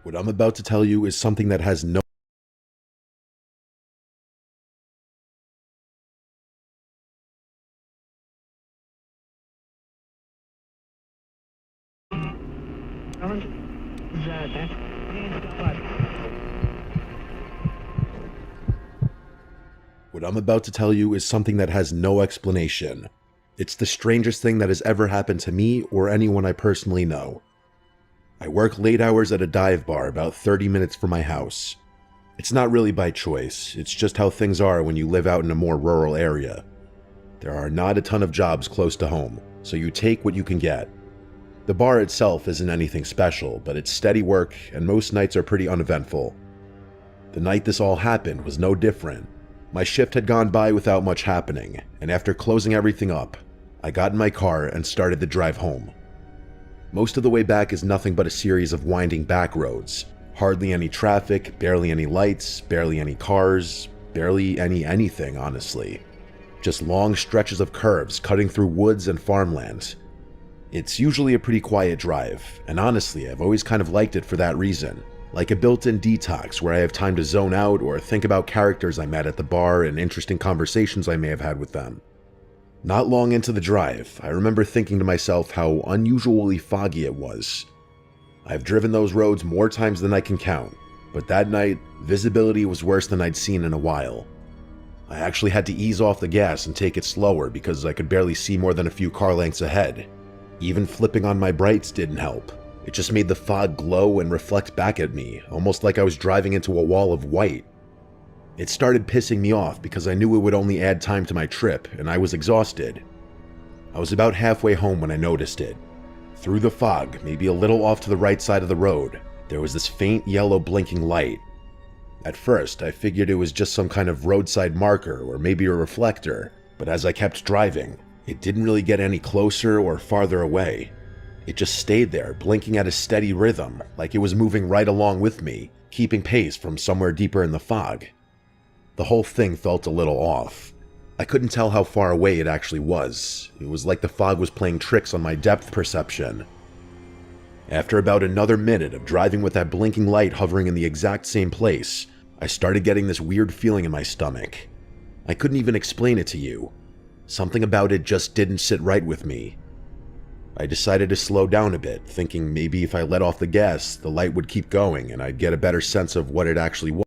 What I'm about to tell you is something that has no What I'm about to tell you is something that has no explanation. It's the strangest thing that has ever happened to me or anyone I personally know. I work late hours at a dive bar about 30 minutes from my house. It's not really by choice, it's just how things are when you live out in a more rural area. There are not a ton of jobs close to home, so you take what you can get. The bar itself isn't anything special, but it's steady work and most nights are pretty uneventful. The night this all happened was no different. My shift had gone by without much happening, and after closing everything up, I got in my car and started the drive home. Most of the way back is nothing but a series of winding back roads. Hardly any traffic, barely any lights, barely any cars, barely anything, honestly. Just long stretches of curves cutting through woods and farmland. It's usually a pretty quiet drive, and honestly, I've always kind of liked it for that reason. Like a built-in detox where I have time to zone out or think about characters I met at the bar and interesting conversations I may have had with them. Not long into the drive, I remember thinking to myself how unusually foggy it was. I've driven those roads more times than I can count, but that night, visibility was worse than I'd seen in a while. I actually had to ease off the gas and take it slower because I could barely see more than a few car lengths ahead. Even flipping on my brights didn't help. It just made the fog glow and reflect back at me, almost like I was driving into a wall of white. It started pissing me off because I knew it would only add time to my trip, and I was exhausted. I was about halfway home when I noticed it. Through the fog, maybe a little off to the right side of the road, there was this faint yellow blinking light. At first, I figured it was just some kind of roadside marker or maybe a reflector, but as I kept driving, it didn't really get any closer or farther away. It just stayed there, blinking at a steady rhythm, like it was moving right along with me, keeping pace from somewhere deeper in the fog. The whole thing felt a little off. I couldn't tell how far away it actually was. It was like the fog was playing tricks on my depth perception. After about another minute of driving with that blinking light hovering in the exact same place, I started getting this weird feeling in my stomach. I couldn't even explain it to you. Something about it just didn't sit right with me. I decided to slow down a bit, thinking maybe if I let off the gas, the light would keep going and I'd get a better sense of what it actually was.